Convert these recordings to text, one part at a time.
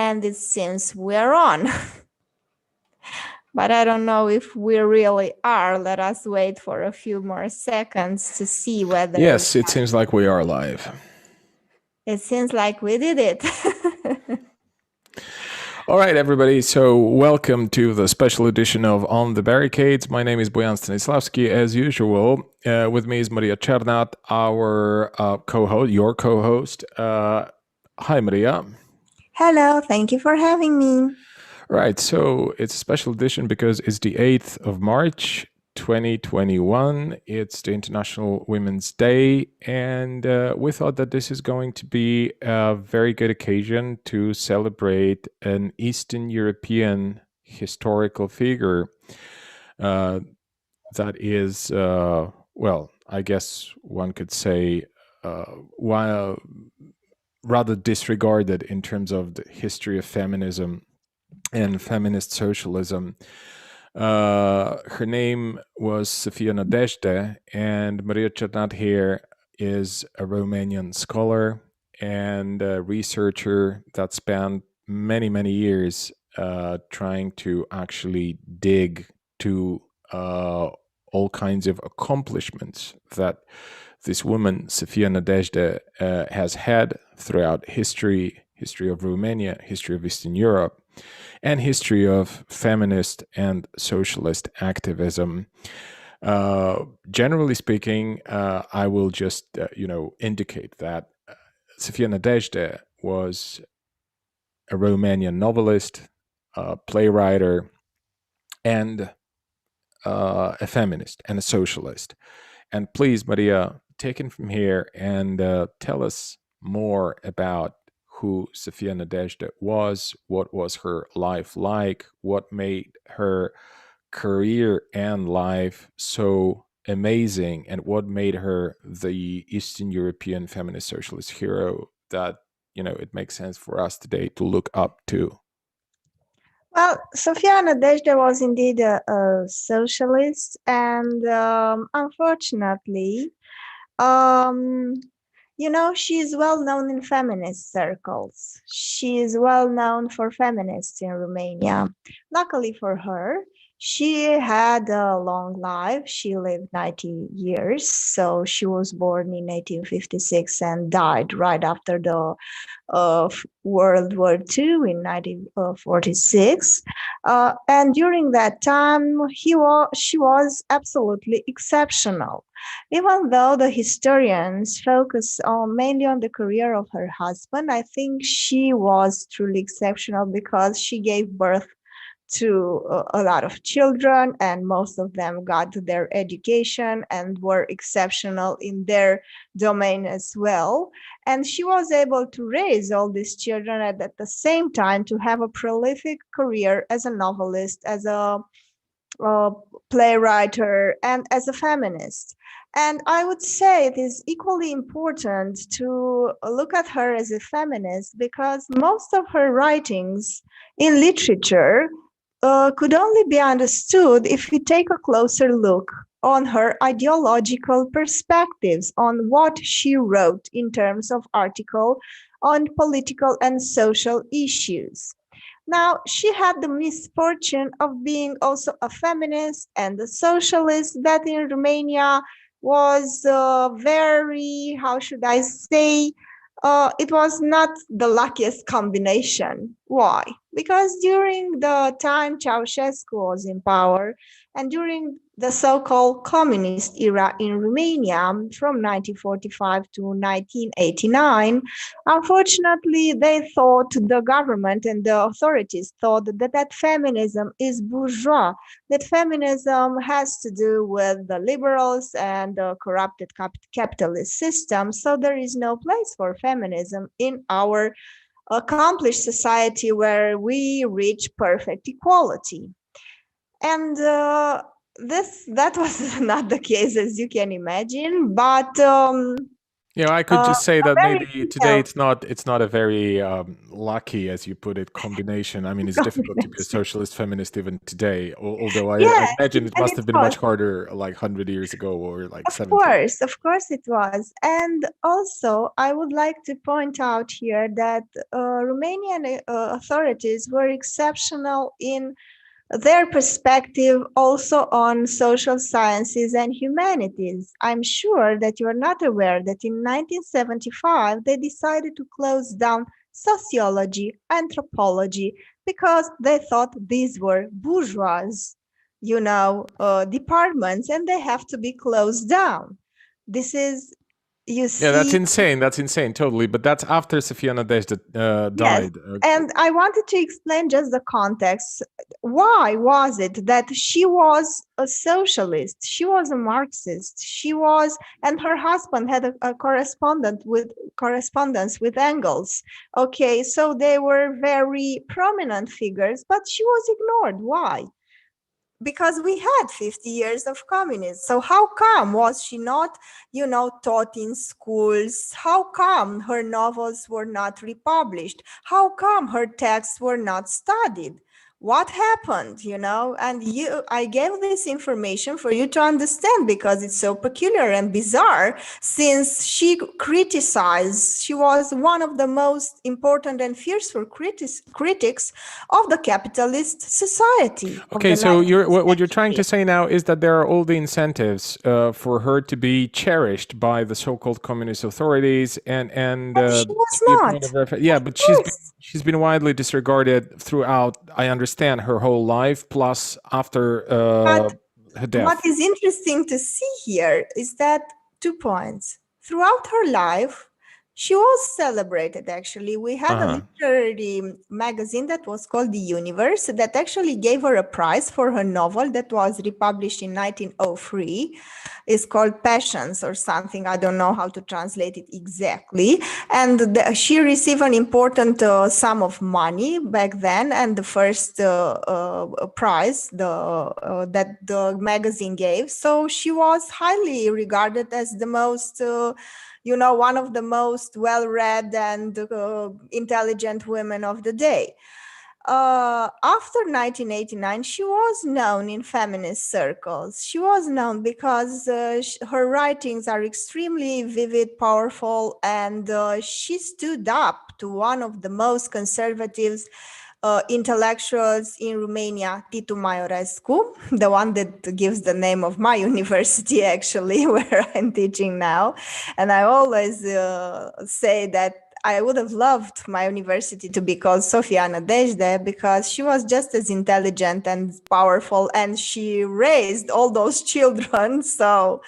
and it seems we're on. But I don't know if we really are. Let us wait for a few more seconds to see whether... Yes, it seems like we are live. It seems like we did it. All right, everybody. So welcome to the special edition of On the Barricades. My name is Bojan Stanislavski, as usual. With me is Maria Chernat, our co-host, your co-host. Hi, Maria. Hello. Thank you for having me. Right. So it's a special edition because it's the 8th of March, 2021. It's the International Women's Day. And we thought that this is going to be a very good occasion to celebrate an Eastern European historical figure that is, well, I guess one could say, while rather disregarded in terms of the history of feminism and feminist socialism. Her name was Sofia Nădejde, and Maria Chernat here is a Romanian scholar and a researcher that spent many, many years trying to actually dig to all kinds of accomplishments that this woman, Sofia Nădejde, has had throughout history of Romania, history of Eastern Europe, and history of feminist and socialist activism. Generally speaking, I will just, indicate that Sofia Nădejde was a Romanian novelist, playwright, and a feminist and a socialist. And please, Maria, take it from here and tell us more about who Sofia Nădejde was, what was her life like, what made her career and life so amazing, and what made her the Eastern European feminist socialist hero that, it makes sense for us today to look up to. Well, Sofia Nădejde was indeed a socialist, and unfortunately, she is well known in feminist circles. She is well known for feminists in Romania. Luckily for her, she had a long life. She lived 90 years. So she was born in 1856 and died right after the World War II in 1946. And during that time, she was absolutely exceptional. Even though the historians focus mainly on the career of her husband, I think she was truly exceptional because she gave birth to a lot of children, and most of them got their education and were exceptional in their domain as well. And she was able to raise all these children and at the same time to have a prolific career as a novelist, as a playwright, and as a feminist. And I would say it is equally important to look at her as a feminist because most of her writings in literature could only be understood if we take a closer look on her ideological perspectives, on what she wrote in terms of article on political and social issues. Now, she had the misfortune of being also a feminist and a socialist that in Romania was very, how should I say, it was not the luckiest combination. Why? Because during the time Ceausescu was in power and during the so-called communist era in Romania from 1945 to 1989, unfortunately, the government and the authorities thought that feminism is bourgeois, that feminism has to do with the liberals and the corrupted capitalist system. So there is no place for feminism in our accomplished society where we reach perfect equality. And that was not the case, as you can imagine, but I could just say that Very maybe today detailed it's not a very lucky, as you put it, combination. I mean, it's difficult to be a combination. socialist feminist even today. Although I Yes, imagine it and must it have been was. much harder, like 100 years ago or like 70. Of course it was. And also, I would like to point out here that Romanian authorities were exceptional in their perspective also on social sciences and humanities. I'm sure that you are not aware that in 1975 they decided to close down sociology, anthropology, because they thought these were bourgeois, departments, and they have to be closed down. This is, you Yeah, that's see. insane. That's insane, totally. But that's after Sofia Nădejde Yes, died. and I wanted to explain just the context. Why was it that she was a socialist? She was a Marxist. And her husband had a correspondence with Engels. Okay, so they were very prominent figures, but she was ignored. Why? Because we had 50 years of communism. So how come was she not, taught in schools? How come her novels were not republished? How come her texts were not studied? What happened, And I gave this information for you to understand because it's so peculiar and bizarre, since she was one of the most important and fearful critics of the capitalist society of Okay, the so 19th what you're trying to century. say now is that there are all the incentives for her to be cherished by the so-called communist authorities and And she to was be a point not. of reference. Yeah, Of but course. she's been widely disregarded throughout. I understand her whole life, plus after But her what death. is interesting to see here is that 2 points. Throughout her life, she was celebrated, actually. We had a Uh-huh. literary magazine that was called The Universe that actually gave her a prize for her novel that was republished in 1903. It's called Passions or something. I don't know how to translate it exactly. And she received an important sum of money back then, and the first prize that the magazine gave. So she was highly regarded as the most one of the most well-read and intelligent women of the day. After 1989, she was known in feminist circles. She was known because her writings are extremely vivid, powerful, and she stood up to one of the most conservative intellectuals in Romania, Titu Maiorescu, the one that gives the name of my university, actually, where I'm teaching now. And I always say that I would have loved my university to be called Sofia Nădejde because she was just as intelligent and powerful, and she raised all those children. So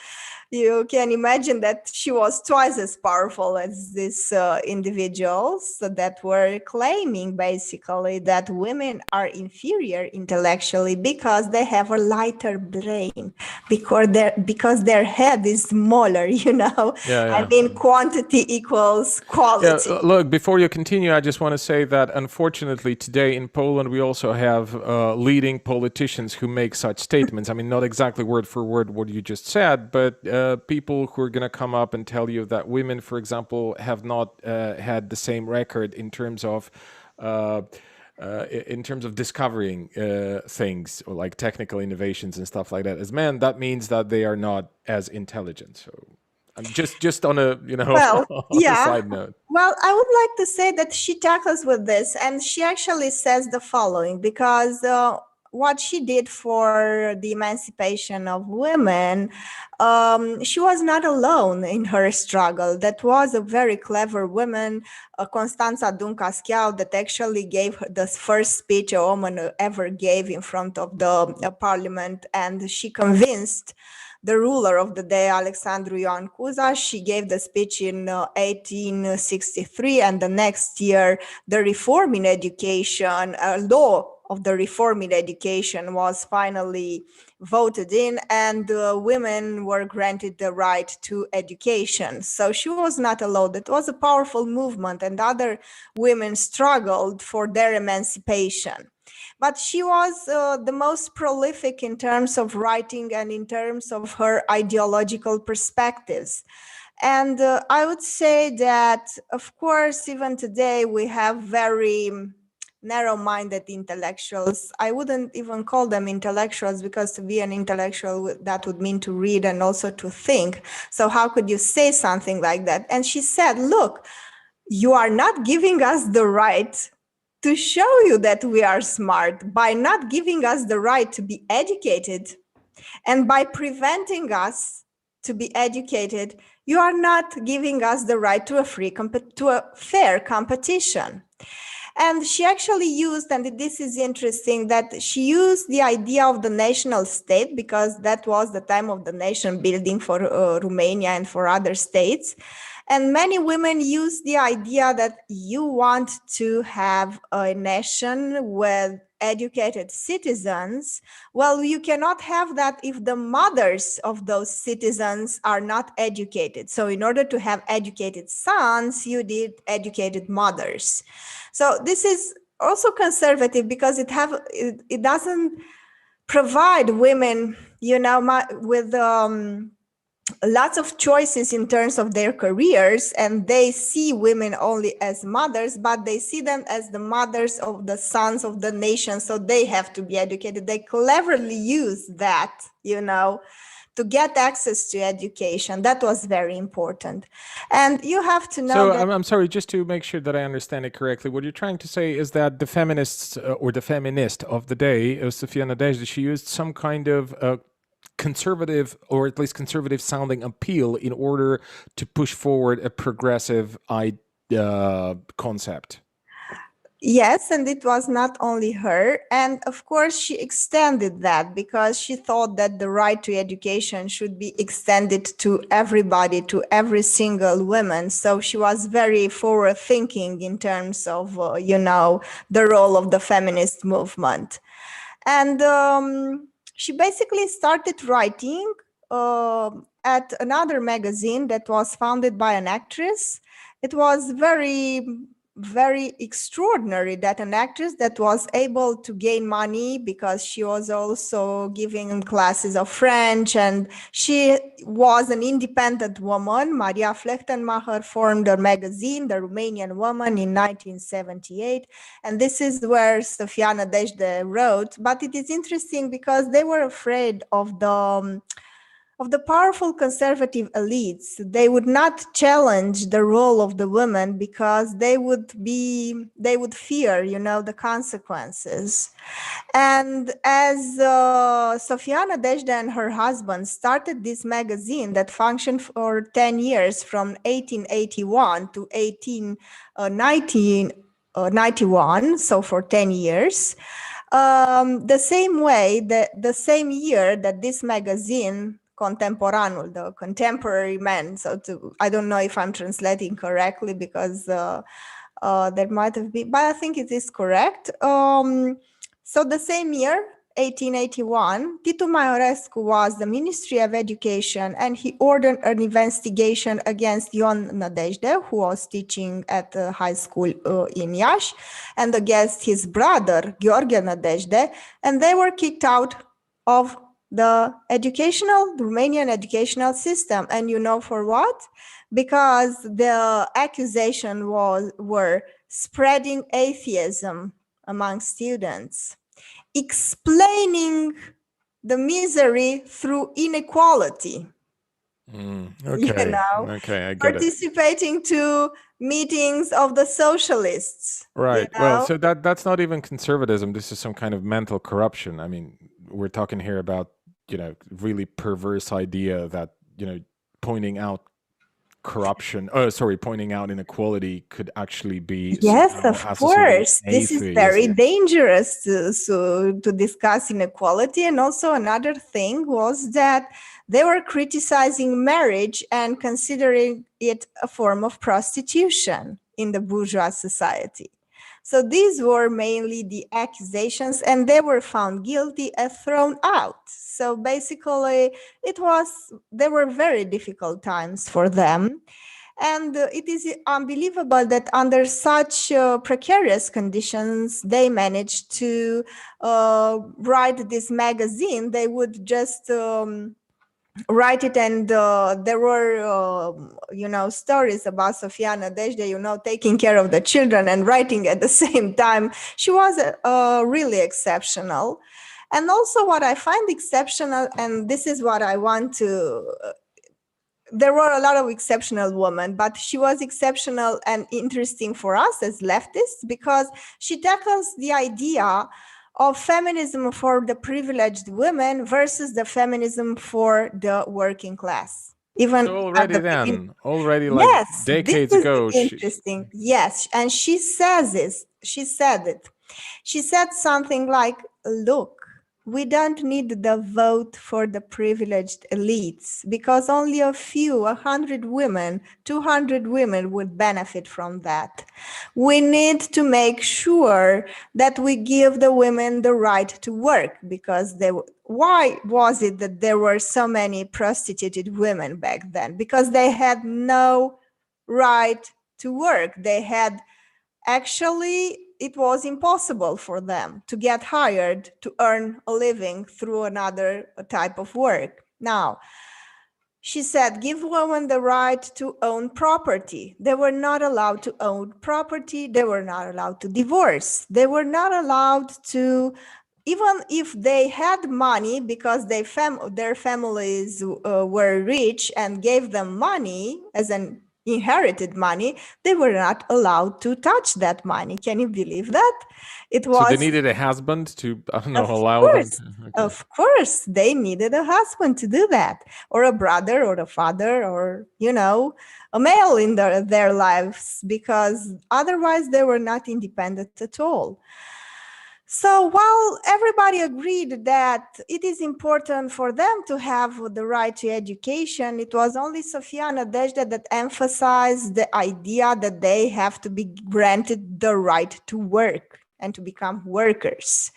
you can imagine that she was twice as powerful as these individuals that were claiming basically that women are inferior intellectually because they have a lighter brain, because their head is smaller, Yeah, I yeah. mean, quantity equals Yeah, quality. look, before you continue, I just want to say that unfortunately today in Poland, we also have leading politicians who make such statements. I mean, not exactly word for word what you just said, but people who are going to come up and tell you that women, for example, have not had the same record uh, in terms of discovering things or like technical innovations and stuff like that as men. That means that they are not as intelligent. So I'm just on a Well, on a yeah. side note. Well, I would like to say that she tackles with this, and she actually says the following, because what she did for the emancipation of women, she was not alone in her struggle. That was a very clever woman, Constanța Dunca-Schiau, that actually gave her the first speech a woman ever gave in front of the parliament, and she convinced the ruler of the day, Alexandru Ioan Cuza. She gave the speech in 1863, and the next year, the reform in education, law of the reform in education was finally voted in, and women were granted the right to education. So she was not alone. It was a powerful movement, and other women struggled for their emancipation. But she was the most prolific in terms of writing and in terms of her ideological perspectives. And I would say that, of course, even today we have very narrow-minded intellectuals. I wouldn't even call them intellectuals, because to be an intellectual, that would mean to read and also to think. So how could you say something like that? And she said, look, you are not giving us the right to show you that we are smart by not giving us the right to be educated, and by preventing us to be educated, you are not giving us the right to a fair competition. And she actually used, and this is interesting, that she used the idea of the national state, because that was the time of the nation building for Romania and for other states. And many women use the idea that you want to have a nation with educated citizens. Well, you cannot have that if the mothers of those citizens are not educated. So in order to have educated sons, you need educated mothers. So this is also conservative, because it doesn't provide women, with lots of choices in terms of their careers, and they see women only as mothers, but they see them as the mothers of the sons of the nation, so they have to be educated. They cleverly use that, to get access to education. That was very important. And you have to know So that... I'm sorry, just to make sure that I understand it correctly, what you're trying to say is that the feminists or the feminist of the day, Sofia Nădejde, she used some kind of conservative, or at least conservative sounding appeal in order to push forward a progressive concept. Yes, and it was not only her. And of course, she extended that, because she thought that the right to education should be extended to everybody, to every single woman. So she was very forward thinking in terms of, the role of the feminist movement. And she basically started writing at another magazine that was founded by an actress. It was very, very extraordinary that an actress that was able to gain money, because she was also giving classes of French, and she was an independent woman. Maria Flechtenmacher formed a magazine, The Romanian Woman, in 1978. And this is where Sofia Nădejde wrote. But it is interesting, because they were afraid of the powerful conservative elites. They would not challenge the role of the women, because they would fear, the consequences. And as Sofia Nădejde and her husband started this magazine that functioned for 10 years, from 1881 to 1891, so for 10 years, the same year that this magazine, Contemporanul, the contemporary man. So I don't know if I'm translating correctly, because there might have been, but I think it is correct. So the same year, 1881, Titu Maiorescu was the Ministry of Education, and he ordered an investigation against Ion Nădejde, who was teaching at a high school in Iași, and against his brother, Gheorghe Nădejde, and they were kicked out of the Romanian educational system. And you know for what? Because the accusation were spreading atheism among students, explaining the misery through inequality. Okay. Okay, I get participating to meetings of the socialists. Right. Well, so that's not even conservatism. This is some kind of mental corruption. I mean, we're talking here about, really perverse idea that, pointing out pointing out inequality could actually be... Yes, of course. This is very dangerous to discuss inequality. And also another thing was that they were criticizing marriage and considering it a form of prostitution in the bourgeois society. So these were mainly the accusations, and they were found guilty and thrown out. So basically, they were very difficult times for them. And it is unbelievable that under such precarious conditions, they managed to write this magazine. They would just write it, and there were stories about Sofia Nădejde, taking care of the children and writing at the same time. She was really exceptional. And also what I find exceptional, and this is what I want to there were a lot of exceptional women, but she was exceptional and interesting for us as leftists because she tackles the idea of feminism for the privileged women versus the feminism for the working class. Even so already like yes, decades this is ago. Interesting. Yes, and she says this. She said it. She said something like, "Look, we don't need the vote for the privileged elites because only a few, 100 women, 200 women would benefit from that. We need to make sure that we give the women the right to work because why was it that there were so many prostituted women back then? Because they had no right to work. They had actually, it was impossible for them to get hired to earn a living through another type of work. Now, she said, give women the right to own property. They were not allowed to own property. They were not allowed to divorce. They were not allowed to, even if they had money because their families were rich and gave them money as an inherited money, they were not allowed to touch that money. Can you believe that? So they needed a husband to, I don't know, allow them to. Okay. Of course, they needed a husband to do that, or a brother, or a father, or, a male in their lives, because otherwise they were not independent at all. So while everybody agreed that it is important for them to have the right to education, it was only Sofia Nădejde that emphasized the idea that they have to be granted the right to work and to become workers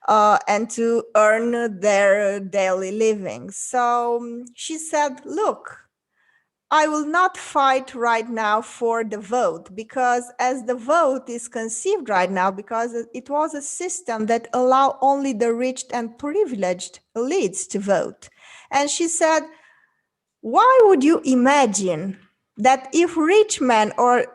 and to earn their daily living. So she said, look, I will not fight right now for the vote because as the vote is conceived right now, because it was a system that allowed only the rich and privileged elites to vote. And she said, why would you imagine that if rich men or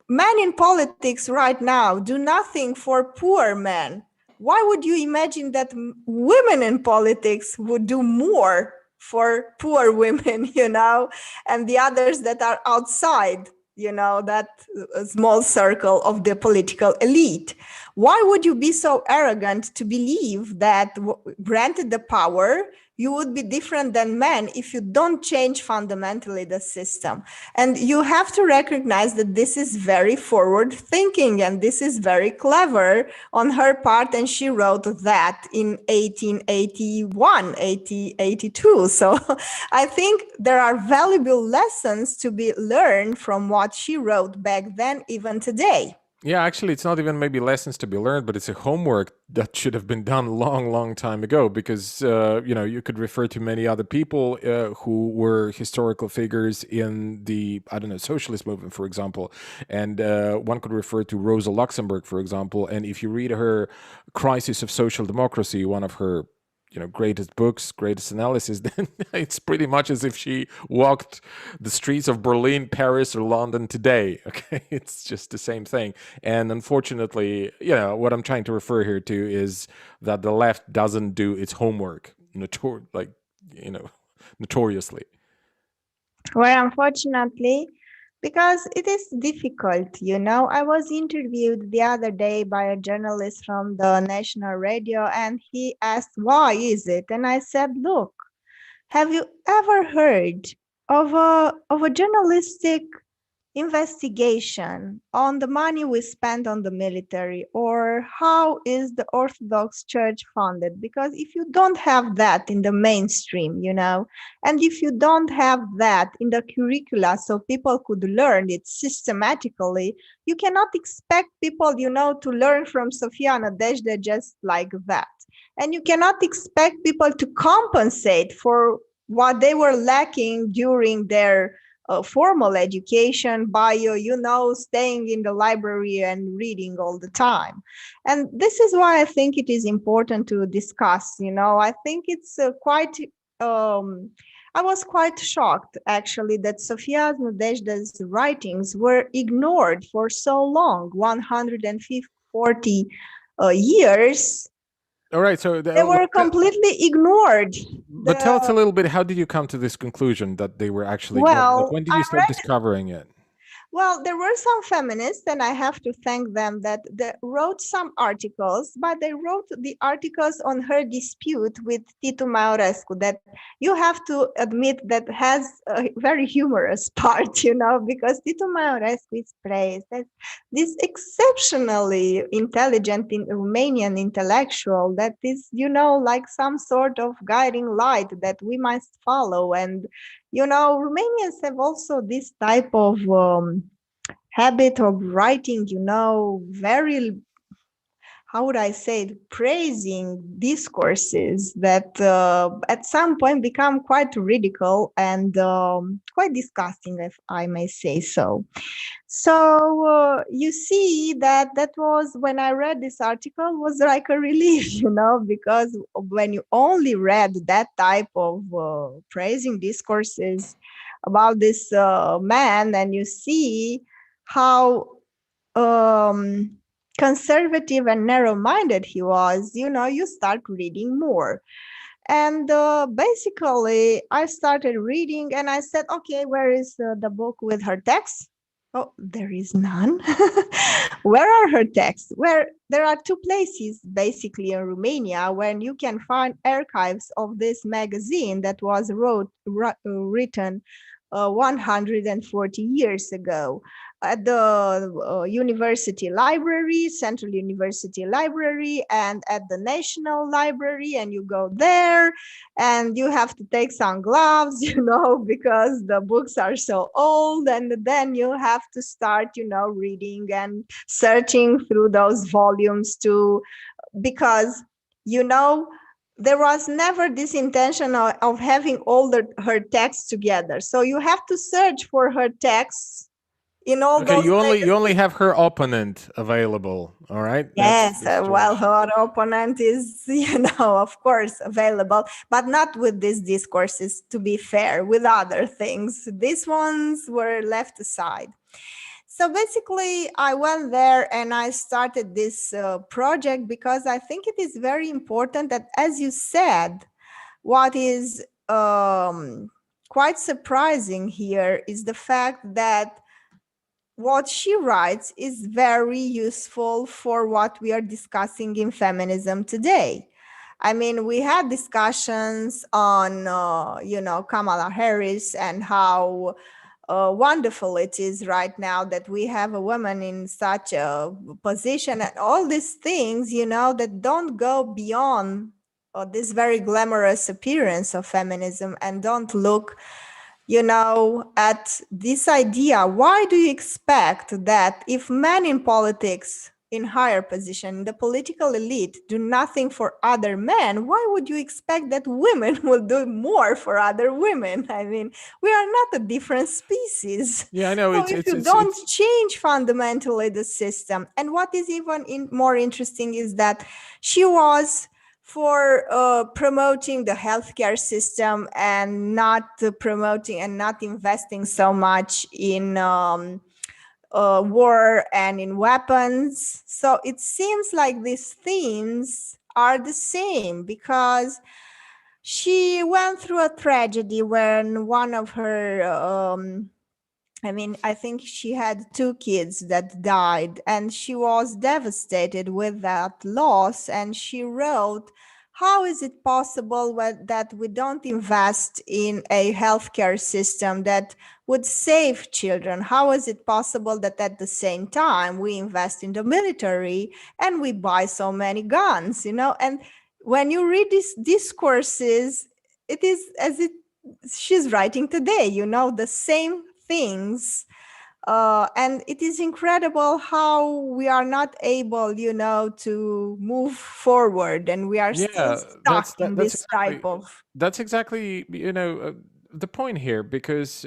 men in politics right now do nothing for poor men, why would you imagine that women in politics would do more for poor women, and the others that are outside, that small circle of the political elite? Why would you be so arrogant to believe that granted the power, you would be different than men if you don't change fundamentally the system? And you have to recognize that this is very forward thinking and this is very clever on her part. And she wrote that in 1881, 1882. So I think there are valuable lessons to be learned from what she wrote back then, even today. Yeah, actually, it's not even maybe lessons to be learned, but it's a homework that should have been done long time ago because, you could refer to many other people who were historical figures in the, I don't know, socialist movement, for example. And one could refer to Rosa Luxemburg, for example. And if you read her Crisis of Social Democracy, one of her greatest books, greatest analysis, then it's pretty much as if she walked the streets of Berlin, Paris, or London today. Okay, it's just the same thing. And unfortunately, what I'm trying to refer here to is that the left doesn't do its homework, notoriously. Well, unfortunately, because it is difficult, I was interviewed the other day by a journalist from the national radio, and he asked, why is it? And I said, look, have you ever heard of a journalistic investigation on the money we spend on the military, or how is the Orthodox Church funded? Because if you don't have that in the mainstream, and if you don't have that in the curricula so people could learn it systematically, you cannot expect people, to learn from Sofia Nădejde just like that. And you cannot expect people to compensate for what they were lacking during their formal education by, staying in the library and reading all the time. And this is why I think it is important to discuss, I think it's quite, I was quite shocked, actually, that Sofia Nădejde's writings were ignored for so long, 140 years. All right, so They were completely ignored. but tell us a little bit, how did you come to this conclusion that they were actually ignored? Like, Well, when did you start discovering it? Well, there were some feminists, and I have to thank them that they wrote some articles, but they wrote the articles on her dispute with Titu Maiorescu that you have to admit that has a very humorous part, because Titu Maiorescu is praised as this exceptionally intelligent Romanian intellectual that is, like some sort of guiding light that we must follow. And Romanians have also this type of habit of writing, very, how would I say it, praising discourses that at some point become quite ridicule and quite disgusting, if I may say so. So you see that was, when I read this article, was like a relief, because when you only read that type of praising discourses about this man, and you see how conservative and narrow-minded he was, you start reading more. And basically, I started reading, and I said, okay, where is the book with her text? Oh, there is none. Where are her texts? Where there are two places basically in Romania where you can find archives of this magazine that was written 140 years ago, at the University Library, Central University Library, and at the National Library. And you go there and you have to take some gloves, because the books are so old. And then you have to start, reading and searching through those volumes too, because, there was never this intention of having all her texts together. So you have to search for her texts in all Okay, those you only have her opponent available, all right? Yes, well, her opponent is, of course, available, but not with these discourses, to be fair, with other things. These ones were left aside. So basically, I went there and I started this project because I think it is very important that, as you said, what is quite surprising here is the fact that what she writes is very useful for what we are discussing in feminism today. I mean, we had discussions on, Kamala Harris and how wonderful it is right now that we have a woman in such a position, and all these things, that don't go beyond this very glamorous appearance of feminism and don't look at this idea. Why do you expect that if men in politics, in higher position, the political elite, do nothing for other men, why would you expect that women will do more for other women? I mean, we are not a different species. Yeah, I know. So if you don't change fundamentally the system, and what is even more interesting is that she was for promoting the healthcare system and not promoting and not investing so much in war and in weapons. So it seems like these themes are the same, because she went through a tragedy when one of her I think she had two kids that died, and she was devastated with that loss. And she wrote, how is it possible that we don't invest in a healthcare system that would save children? How is it possible that at the same time we invest in the military and we buy so many guns, And when you read these discourses, it is as if she's writing today, the same things. And it is incredible how we are not able, to move forward, and we are still stuck in this type of. That's exactly, the point here, because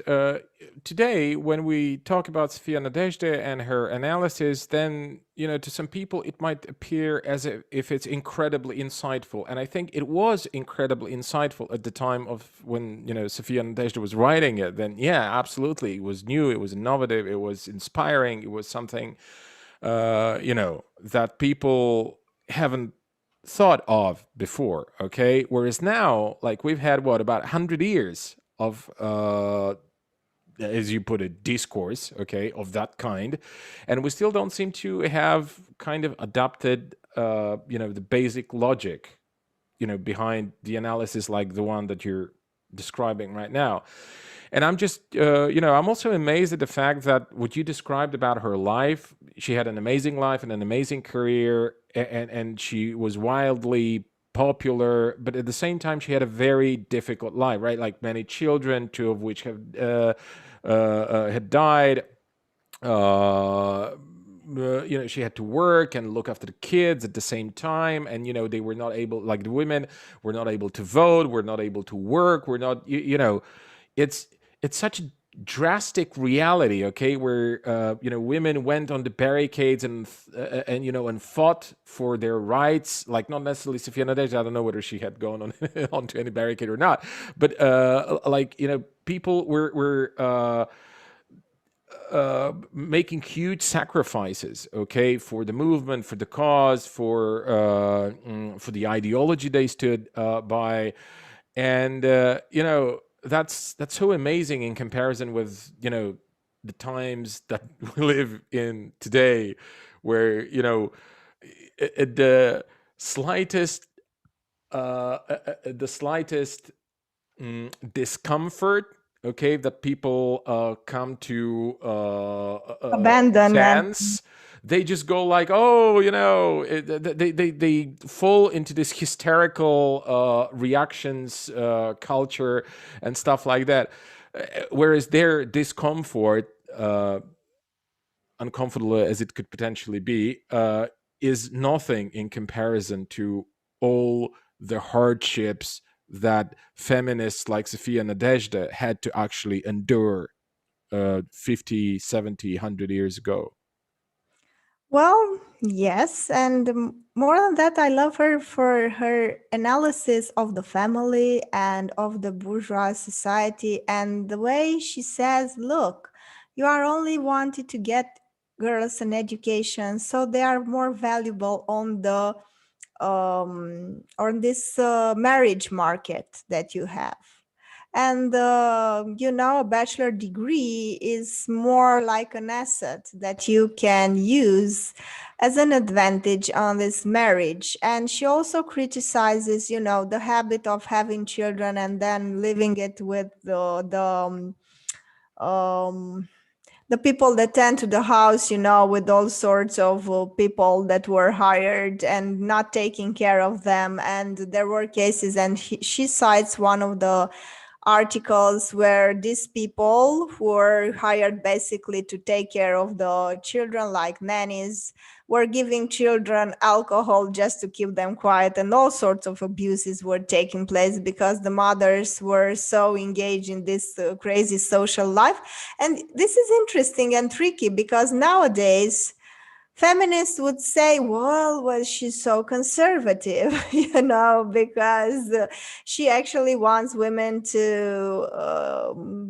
today when we talk about Sofia Nădejde and her analysis, then to some people it might appear as if it's incredibly insightful, and I think it was incredibly insightful at the time of when Sofia Nădejde was writing it. Then yeah, absolutely, it was new, it was innovative, it was inspiring, it was something that people haven't thought of before. Okay, whereas now, like, we've had about 100 years of as you put it, discourse, okay, of that kind, and we still don't seem to have kind of adopted the basic logic behind the analysis like the one that you're describing right now. And I'm just, I'm also amazed at the fact that what you described about her life, she had an amazing life and an amazing career, and she was wildly popular, but at the same time, she had a very difficult life, right? Like many children, two of which have had died. She had to work and look after the kids at the same time, and they were not able, like the women were not able to vote, were not able to work, were not, it's such a drastic reality, okay, where women went on the barricades and fought for their rights, like not necessarily Sofia Nădejde. I don't know whether she had gone on onto any barricade or not, but people were making huge sacrifices, okay, for the movement, for the cause, for the ideology they stood by, and that's so amazing in comparison with the times that we live in today, where at the slightest discomfort, okay, that people come to Abandon sense, they just go like, oh, they fall into this hysterical reactions culture and stuff like that. Whereas their discomfort, uncomfortable as it could potentially be, is nothing in comparison to all the hardships that feminists like Sofia Nădejde had to actually endure 50, 70, 100 years ago. Well, yes, and more than that, I love her for her analysis of the family and of the bourgeois society, and the way she says, look, you are only wanted to get girls an education, so they are more valuable on the on this marriage market that you have. And a bachelor degree is more like an asset that you can use as an advantage on this marriage. And she also criticizes the habit of having children and then living it with the people that tend to the house, with all sorts of people that were hired and not taking care of them. And there were cases, and she cites one of the articles where these people who were hired basically to take care of the children, like nannies, were giving children alcohol just to keep them quiet, and all sorts of abuses were taking place because the mothers were so engaged in this crazy social life. And this is interesting and tricky because nowadays feminists would say, well, she's so conservative, because she actually wants women to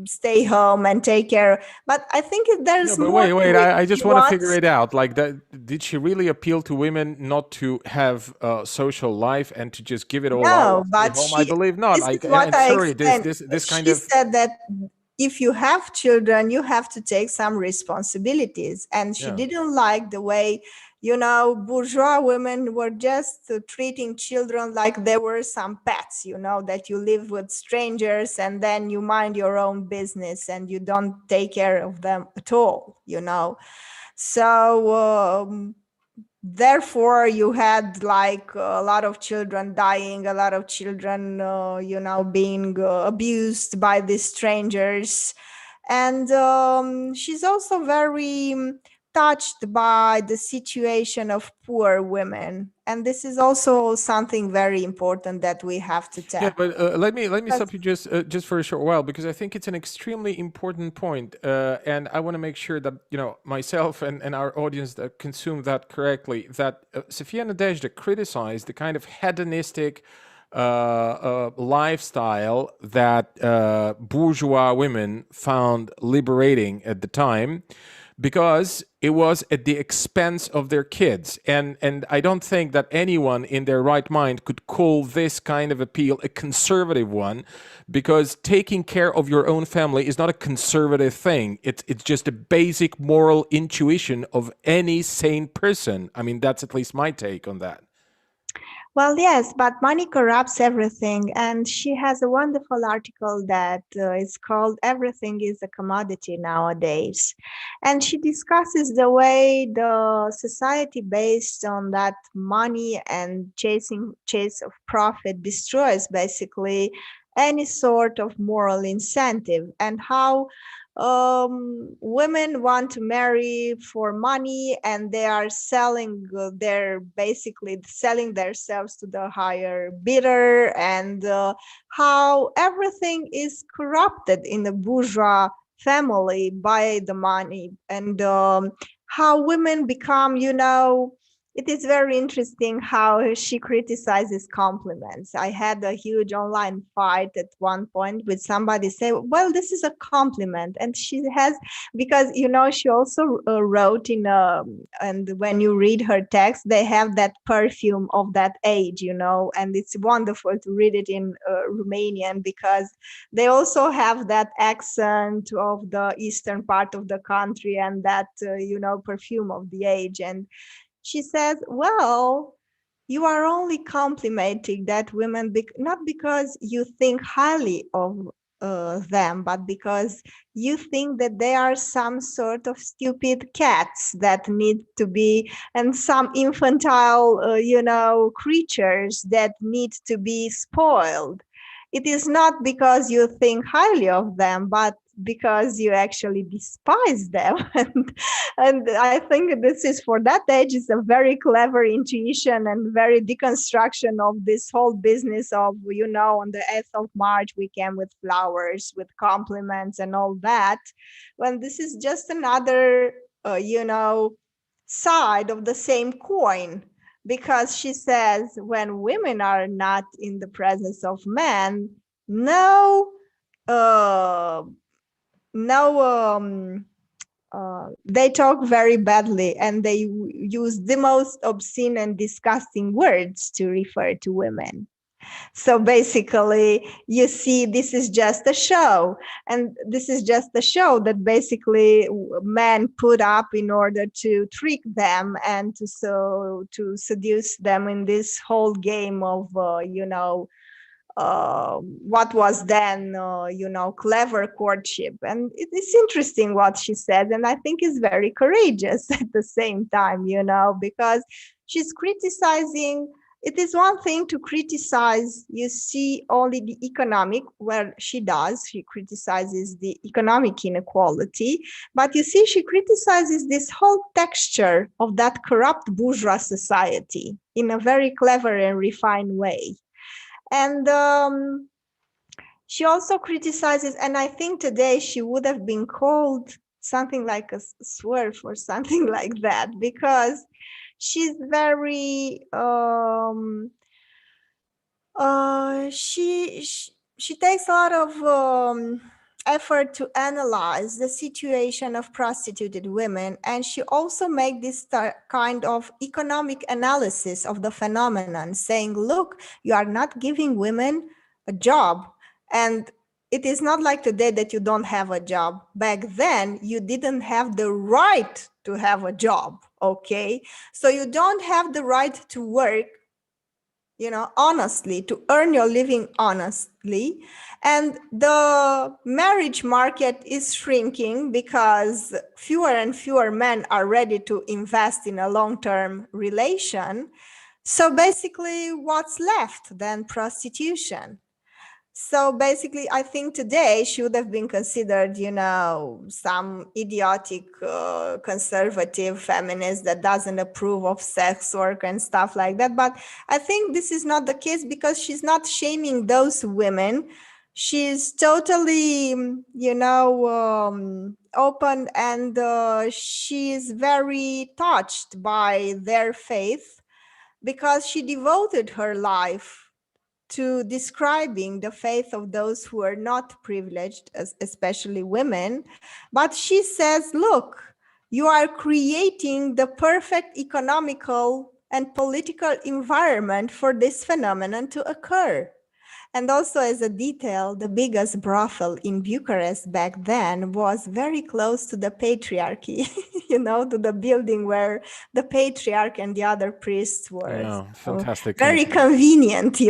stay home and take care. But I think there's no, but more. wait, I just want to figure it out. Like, that, did she really appeal to women not to have a social life and to just give it all No, up but home? I believe not. This is what I sorry, explained. this kind She of. said that if you have children, you have to take some responsibilities. And she didn't like the way, bourgeois women were just treating children like they were some pets, that you live with strangers and then you mind your own business and you don't take care of them at all, So therefore you had like a lot of children dying, a lot of children being abused by these strangers. And she's also very touched by the situation of poor women. And this is also something very important that we have to Yeah, tackle. but let me stop you just for a short while, because I think it's an extremely important point, and I want to make sure that myself and our audience that consume that correctly. That Sofia Nădejde criticized the kind of hedonistic lifestyle that bourgeois women found liberating at the time, because it was at the expense of their kids. And I don't think that anyone in their right mind could call this kind of appeal a conservative one, because taking care of your own family is not a conservative thing. It's just a basic moral intuition of any sane person. I mean, that's at least my take on that. Well, yes, but money corrupts everything. And she has a wonderful article that is called Everything is a Commodity Nowadays. And she discusses the way the society based on that money and chase of profit destroys basically any sort of moral incentive, and how women want to marry for money, and they are selling they're basically selling themselves to the higher bidder, and how everything is corrupted in the bourgeois family by the money, and how women become, it is very interesting how she criticizes compliments. I had a huge online fight at one point with somebody say, well, this is a compliment. And she has, because, she also wrote and when you read her text, they have that perfume of that age, and it's wonderful to read it in Romanian, because they also have that accent of the eastern part of the country, and that, perfume of the age. And she says, well, you are only complimenting that women, not because you think highly of them, but because you think that they are some sort of stupid cats that need to be, and some infantile, creatures that need to be spoiled. It is not because you think highly of them, but because you actually despise them. And I think this is, for that age, is a very clever intuition and very deconstruction of this whole business of, on the 8th of March, we came with flowers, with compliments and all that, when this is just another, side of the same coin. Because she says, when women are not in the presence of men, no, they talk very badly, and they use the most obscene and disgusting words to refer to women. So basically, you see, this is just a show. And this is just a show that basically men put up in order to trick them and to seduce them in this whole game of, what was then, clever courtship. And it is interesting what she says, and I think it's very courageous at the same time, because she's criticizing. It is one thing to criticize, you see, only the economic, where she criticizes the economic inequality, but you see, she criticizes this whole texture of that corrupt bourgeois society in a very clever and refined way. And she also criticizes, and I think today she would have been called something like a swerve or something like that, because she's very she takes a lot of effort to analyze the situation of prostituted women, and she also makes this kind of economic analysis of the phenomenon, saying, look, you are not giving women a job, and it is not like today that you don't have a job. Back then, you didn't have the right to have a job, okay? So you don't have the right to work, honestly, to earn your living honestly. And the marriage market is shrinking because fewer and fewer men are ready to invest in a long-term relation. So basically, what's left? Then prostitution. So basically, I think today she would have been considered, some idiotic conservative feminist that doesn't approve of sex work and stuff like that. But I think this is not the case because she's not shaming those women. She's totally, open, and she's very touched by their faith because she devoted her life to describing the faith of those who are not privileged, especially women. But she says, look, you are creating the perfect economical and political environment for this phenomenon to occur. And also, as a detail, the biggest brothel in Bucharest back then was very close to the patriarchy, to the building where the patriarch and the other priests were. Oh, So fantastic. very convenient,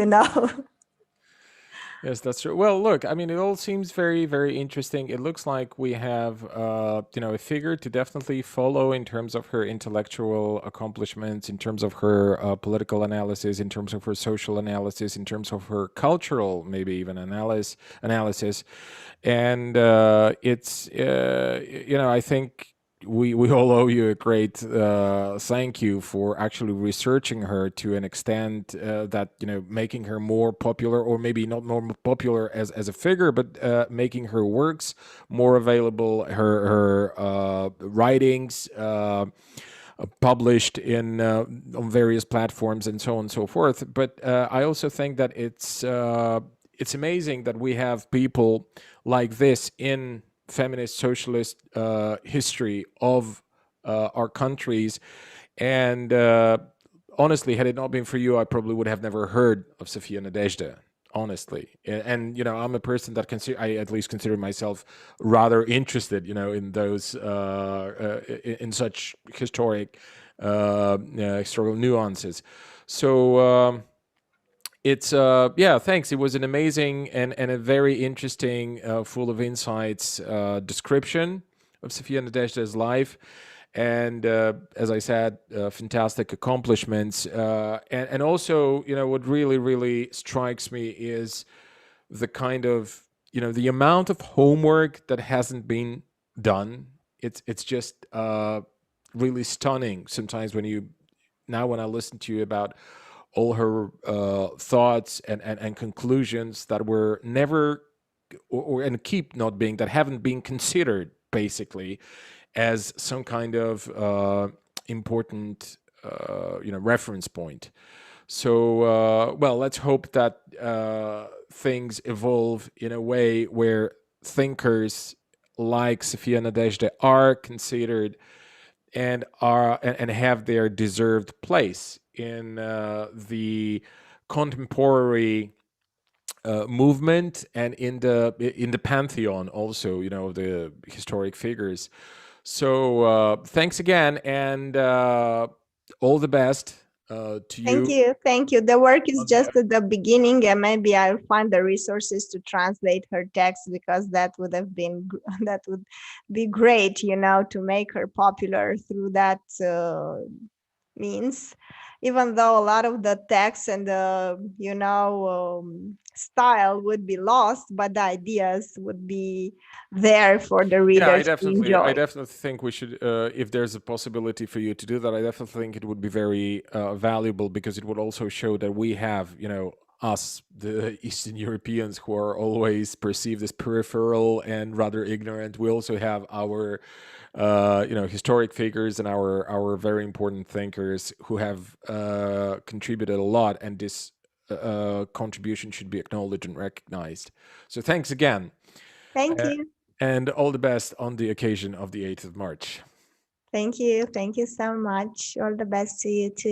Yes, that's true. Well, look, I mean, it all seems very, very interesting. It looks like we have, a figure to definitely follow in terms of her intellectual accomplishments, in terms of her political analysis, in terms of her social analysis, in terms of her cultural, maybe even analysis. And I think we all owe you a great thank you for actually researching her to an extent that making her more popular, or maybe not more popular as a figure, but making her works more available, her writings published in on various platforms and so on and so forth. But I also think that it's amazing that we have people like this in feminist socialist history of our countries. And honestly, had it not been for you, I probably would have never heard of Sofia Nădejde, honestly. And I'm a person that I at least consider myself rather interested in those in such historical nuances. So it's thanks. It was an amazing and a very interesting, full of insights description of Sofia Nădejde's life. And as I said, fantastic accomplishments. And also, what really, really strikes me is the kind of, the amount of homework that hasn't been done. It's just really stunning sometimes when I listen to you about all her thoughts and conclusions that were never and keep not being, that haven't been considered basically as some kind of important reference point. So let's hope that things evolve in a way where thinkers like Sofia Nădejde are considered and have their deserved place in the contemporary movement and in the pantheon also, the historic figures. So thanks again, and all the best to you. Thank you. The work is just at the beginning, and maybe I'll find the resources to translate her text, because that would be great, to make her popular through that means. Even though a lot of the text and the style would be lost, but the ideas would be there for the readers to enjoy. I definitely think we should, if there's a possibility for you to do that, I definitely think it would be very valuable, because it would also show that we have, us, the Eastern Europeans, who are always perceived as peripheral and rather ignorant. We also have our historic figures and our very important thinkers who have contributed a lot, and this contribution should be acknowledged and recognized. So thanks again. Thank you. And all the best on the occasion of the 8th of March. Thank you. Thank you so much. All the best to you too.